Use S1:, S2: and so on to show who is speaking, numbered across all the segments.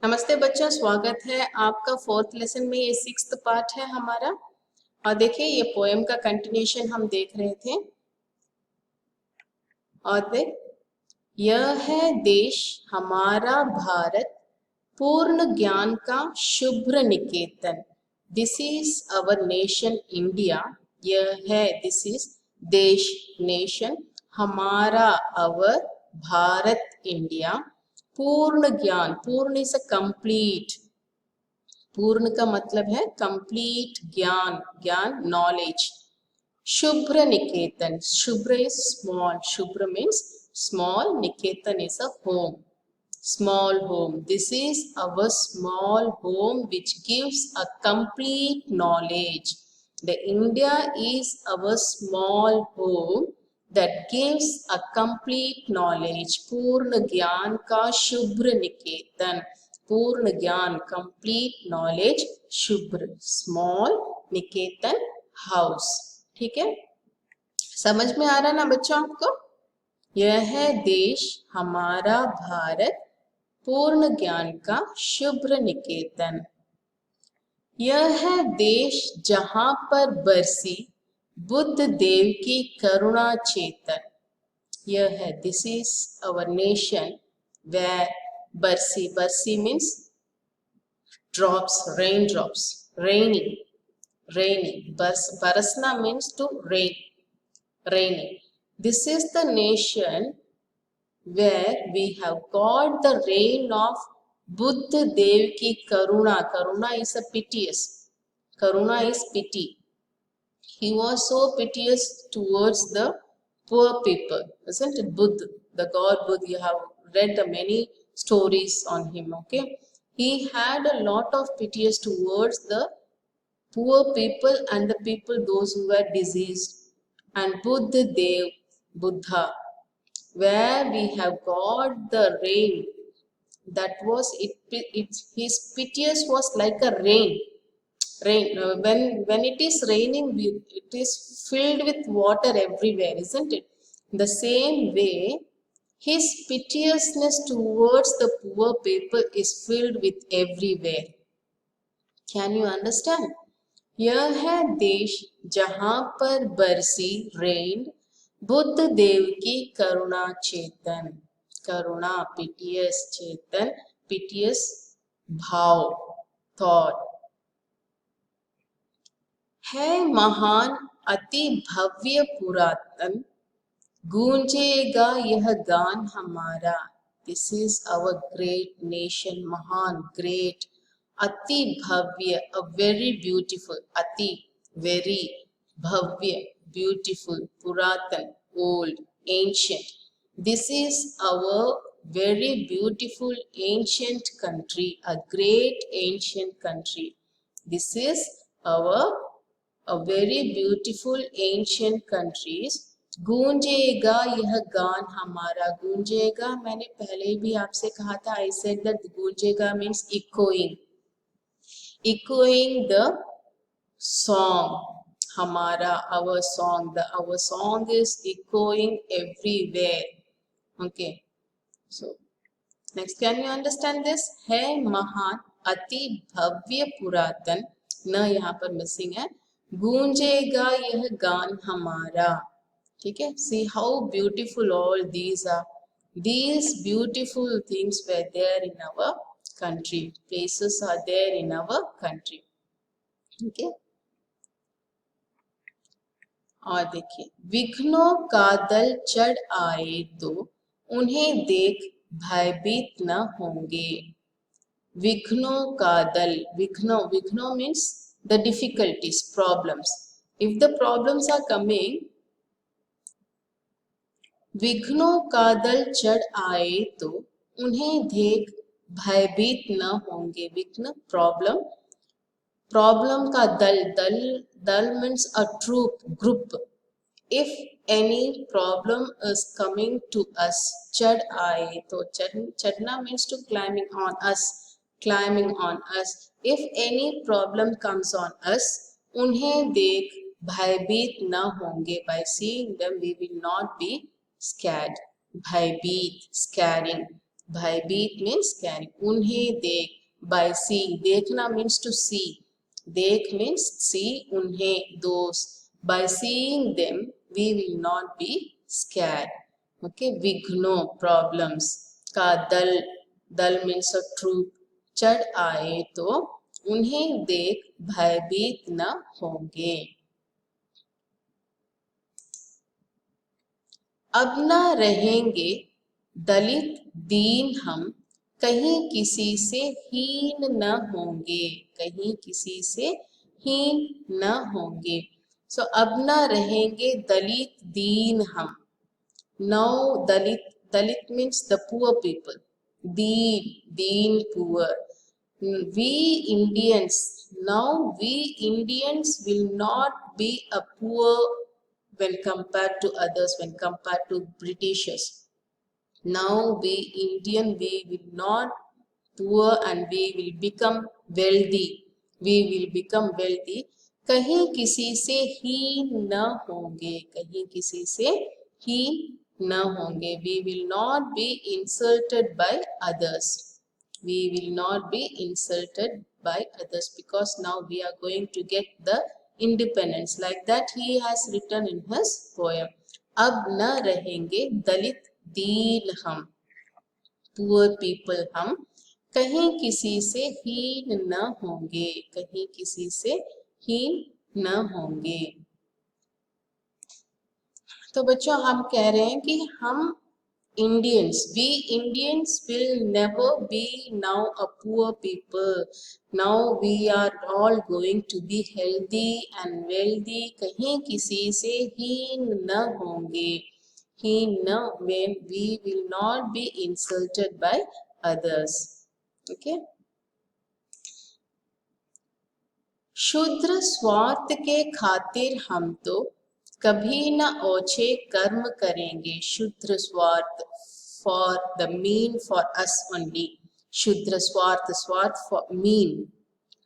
S1: नमस्ते बच्चों, स्वागत है आपका फोर्थ लेसन में। ये सिक्स्थ पार्ट है हमारा। और देखिए, ये पोएम का कंटिन्यूशन हम देख रहे थे। और देख, यह है देश हमारा भारत, पूर्ण ज्ञान का शुभ्र निकेतन। This is our nation India. यह है, दिस इज देश, नेशन, हमारा, अवर, भारत, इंडिया। पूर्ण ज्ञान, पूर्ण इज अ कंप्लीट। पूर्ण का मतलब है कंप्लीट ज्ञान, ज्ञान, knowledge. Shubhra Niketan, Shubhra is small, Shubhra means small, Niketan is a home, small home. This is our small home which gives a complete knowledge. The India is our small home that gives a complete knowledge. पूर्ण ज्ञान का शुभ्र निकेतन, पूर्ण ज्ञान, complete knowledge, शुभ्र, small, निकेतन, house। ठीक है, समझ में आ रहा ना बच्चों आपको? यह है देश हमारा भारत, पूर्ण ज्ञान का शुभ्र निकेतन। यह है देश जहां पर बरसी बुद्ध देव की करुणा चेतन। यह है, this is our nation where बरसी, बरसी means drops, rain drops, raining, raining, बरसना means to rain, raining. This is the nation where we have got the rain of Buddha Dev ki karuna. Karuna is a piteous. Karuna is pity. He was so piteous towards the poor people, isn't it? Buddha, the god Buddha. You have read many stories on him. Okay, he had a lot of piteous towards the poor people and the people those who were diseased. And Buddha Dev, Buddha, where we have got the rain, that was it, his piteous was like a rain. When it is raining, it is filled with water everywhere, isn't it? The same way, his piteousness towards the poor people is filled with everywhere. Can you understand? यह है देश जहां पर बरसी, rain, Buddha देव की करुणा चेतन। करुणा, पिटियस, चेतन, पिटियस, भाव, thought. है महान, अति भव्य, पुरातन, गूंजेगा यह गान हमारा। This is our great nation, महान, ग्रेट, अति भव्य, a very beautiful, अति, very, भव्य, beautiful, पुरातन, old, ancient. This is our very beautiful ancient country, a great ancient country. This is our a very beautiful ancient countries. गूंजेगा यह गान हमारा। गूंजेगा, मैंने पहले भी आपसे कहा था, I said that गूंजेगा means echoing, echoing the song, hamara, our song. Our song is echoing everywhere. Okay, so next, can you understand this? है महान, अति भव्य, पुरातन, न यहाँ पर मिसिंग है, गूंजेगा यह गान हमारा। ठीक है, see how beautiful all these are. These beautiful things were there in our country. Places are there in our country. Okay. और देखिए, विघ्नों का दल चढ़ आए तो उन्हें देख भयभीत न होंगे। विघ्नों का दल, विघ्नों, विघ्नों means the difficulties, problems. If the problems are coming, विघ्नों का दल चढ़ आए तो उन्हें देख भयभीत न होंगे। विघ्न, प्रॉब्लम, प्रॉब्लम का दल, दल, दल means a troop, group. If any problem is coming to us, chad aaye, to chadna means to climbing on us, climbing on us. If any problem comes on us, उन्हें देख भयभीत न होंगे। By seeing them, we will not be scared. Bhaibit, scaring. भयभीत means carry. उन्हें देख, by seeing, देखना means to see, देख means see, उन्हें those, by seeing them we will not be scared. Okay, विघ्नो problems का दल, दल means a troop, चढ़ आए तो उन्हें देख भयभीत न होंगे. अब न रहेंगे दलित दीन हम, कहीं किसी से हीन न होंगे, कहीं किसी से हीन न होंगे. सो अब न रहेंगे दलित दीन हम. Now Dalit means the poor people. Deen poor. We Indians, now we Indians will not be a poor when compared to others, when compared to Britishers. Now we Indian, we will not poor and we will become wealthy. We will become wealthy. कहीं किसी से हीन न होंगे, कहीं किसी से हीन न होंगे. We will not be insulted by others. We will not be insulted by others because now we are going to get the independence. Like that he has written in his poem. अब न रहेंगे दलित दीन हम, poor people हम, कहीं किसी से हीन न होंगे, कहीं किसी से हीन न होंगे. तो बच्चों हम कह रहे हैं कि हम Indians, we Indians will never be now a poor people. Now we are all going to be healthy and wealthy. कहीं किसी से हीन न होंगे, हीन न, when we will not be insulted by others. Okay. शूद्र स्वार्थ के खातिर हम तो कभी न ओछे कर्म करेंगे. शूद्र स्वार्थ, for the mean, for us only. Shudra Swarth, Swarth for mean,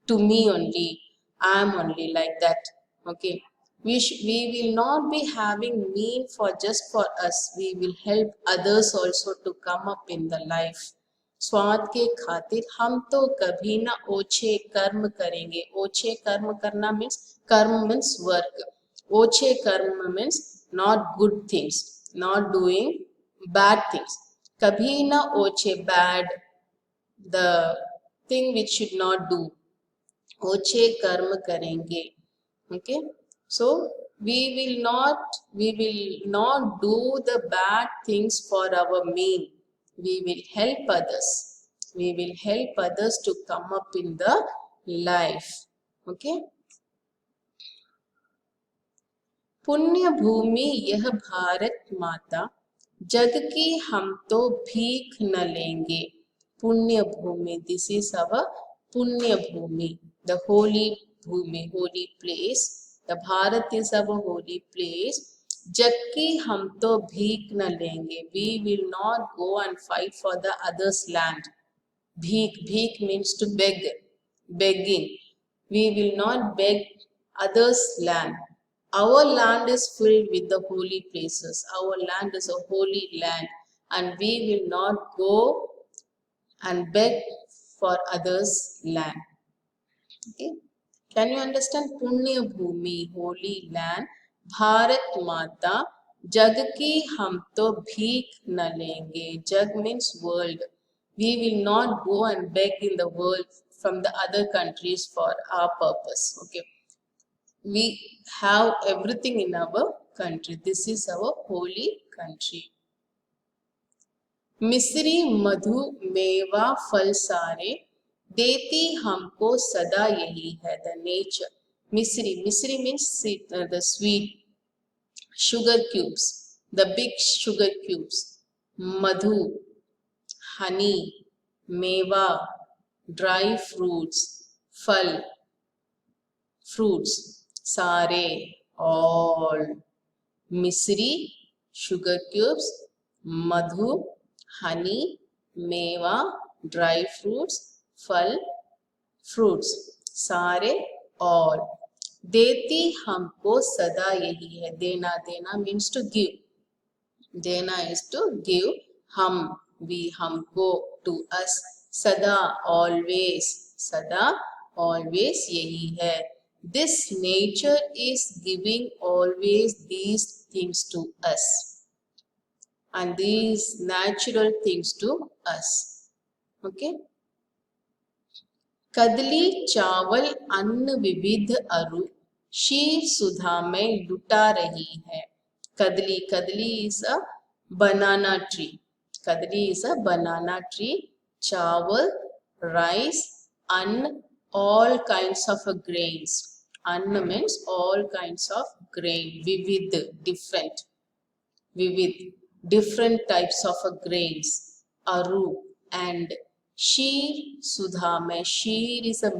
S1: to me only, I am only, like that. Okay. We will not be having mean for just for us. We will help others also to come up in the life. स्वार्थ के खातिर हम तो कभी ना ओछे कर्म करेंगे. ओछे कर्म करना means, कर्म means work. ओछे कर्म means not good things, not doing bad things. कभी ना ओछे, bad, the thing which should not do. ओछे कर्म करेंगे. Okay, so we will not do the bad things for our mean. We will help others. We will help others to come up in the life. Okay. पुण्य भूमि यह भारत माता, जग की हम तो भीख न लेंगे. पुण्य भूमि, this is our पुण्य भूमि, the holy bhumi, holy place. The Bharat is our holy place. जग की हम तो भीख न लेंगे. We will not go and fight for the others' land. Bheek means to beg, begging. We will not beg others' land. Our land is filled with the holy places. Our land is a holy land, and we will not go and beg for others' land. Okay. Can you understand? Punya Bhumi, holy land. Bharat Mata, जग की हम तो भीख न लेंगे. जग means world. We will not go and beg in the world from the other countries for our purpose. Okay. We have everything in our country. This is our holy country. मिस्री मधु मेवा फल सारे, देती हमको सदा यही है. The nature. Misri means the sweet sugar cubes, the big sugar cubes. Madhu, honey. Meva, dry fruits. Fal, fruits. Sare, all. Misri, sugar cubes. Madhu, honey. Meva, dry fruits. Fal, fruits. Sare, all. देती हमको सदा यही है. देना, देना means to give. देना is to give. हम, we हमको, to us, सदा always यही है. This nature is giving always these things to us and these natural things to us. Okay. कदली चावल अन्न विविध अरु शीर सुधा में लुटा रही है. कदली is a banana tree. Kadli is a banana tree. Chawal, rice, ann, all kinds of grains. Ann means all kinds of grain. Vivid, different types of grains. Aru and sheer sudhamay. Sheer is a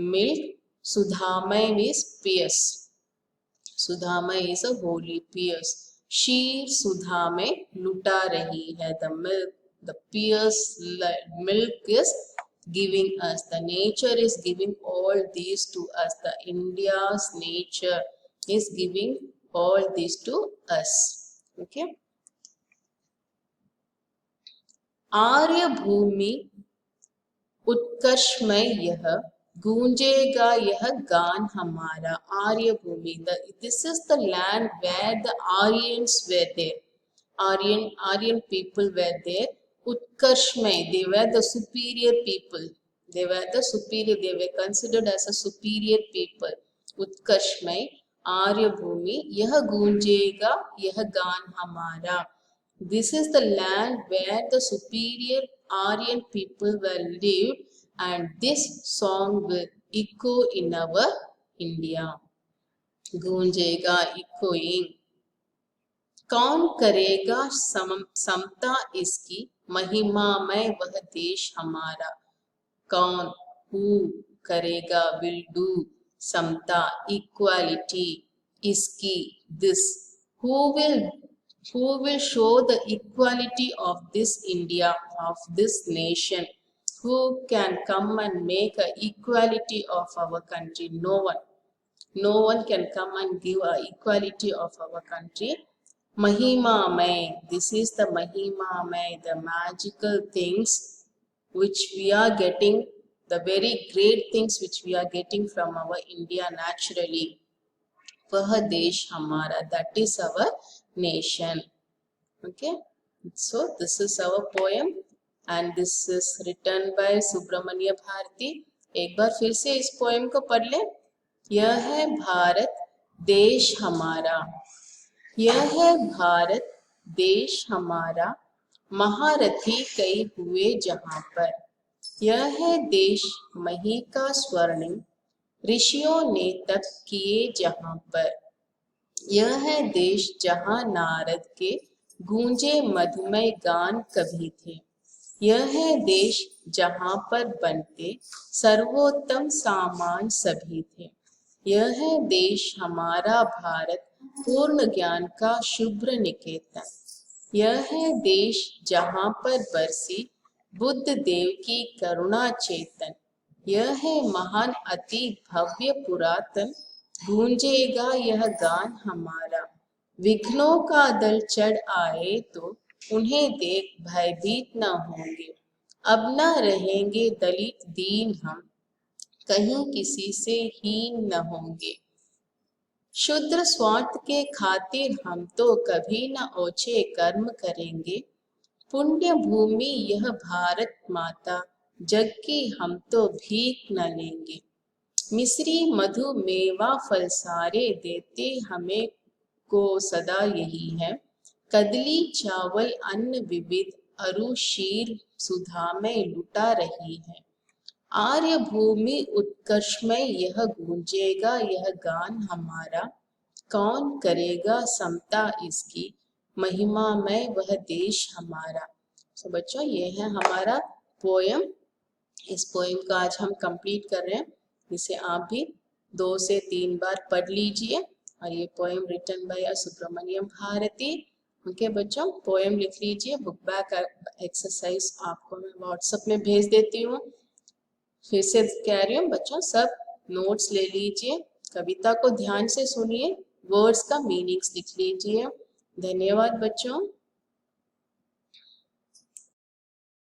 S1: milk. Sudhamay is fierce. Sudhamay is a holy fierce. शीर सुधा में लुटा रही है. The fierce milk is giving us. The nature is giving all these to us. The India's nature is giving all these to us. Okay. आर्य भूमि उत्कर्ष में यह गूंजेगा यह गान हमारा. आर्य भूमि, this is the land where the Aryans were there. Aryan people were there. Utkarsh mein, they were the superior people. They were considered as a superior people. Utkarsh mein, आर्य भूमि यह गूंजेगा यह गान हमारा. This is the land where the superior Aryan people were lived, and this song will echo in our India. गूंजेगा, echoing. कौन करेगा समता इसकी महिमा में वह देश हमारा. कौन, who करेगा, will do, समता, equality, इसकी, this, who will show the equality of this India, of this nation. Who can come and make an equality of our country? No one. No one can come and give an equality of our country. Mahima May. This is the Mahima May, the magical things which we are getting, the very great things which we are getting from our India naturally. Vah Desh Hamara, that is our nation. Okay. So this is our poem. And this is written by Subramanya Bharati. एक बार फिर से इस poem को पढ़ ले. यह है भारत देश हमारा. यह है भारत देश हमारा, महारथी कई हुए जहाँ पर. यह है देश मही का स्वर्णिम, ऋषियों ने तप किए जहाँ पर. यह है देश जहाँ नारद के गूंजे मधुमय गान कभी थे. यह है देश जहाँ पर बनते सर्वोत्तम सामान सभी थे. यह है देश हमारा भारत पूर्ण ज्ञान का शुभ्र निकेतन. यह है देश जहाँ पर बरसी बुद्ध देव की करुणा चेतन. यह है महान अति भव्य पुरातन, गूंजेगा यह गान हमारा. विघ्नों का दल चढ़ आए तो उन्हें देख भयभीत न होंगे. अब न रहेंगे दलित दीन हम, कहीं किसी से हीन न होंगे. शुद्र स्वार्थ के खातिर हम तो कभी न ओछे कर्म करेंगे. पुण्य भूमि यह भारत माता, जग की हम तो भीख न लेंगे. मिश्री मधु मेवा फल सारे देते हमें को सदा यही है. कदली चावल अन्न विविध अरु शीर सुधा में लुटा रही है. आर्य भूमि उत्कर्ष में यह गूंजेगा यह गान हमारा. कौन करेगा समता इसकी महिमा में वह देश हमारा. तो बच्चों ये है हमारा पोयम. इस पोयम का आज हम कंप्लीट कर रहे हैं. इसे आप भी 2 से 3 बार पढ़ लीजिए. और ये poem written by Subramaniam Bharati. Okay बच्चों, पोयम लिख लीजिए. बुक बैक एक्सरसाइज आपको मैं व्हाट्सएप में भेज देती हूँ. फिर से कह रही हूँ बच्चों, सब नोट्स ले लीजिए. कविता को ध्यान से सुनिए, वर्ड्स का मीनिंग्स लिख लीजिए. धन्यवाद बच्चों.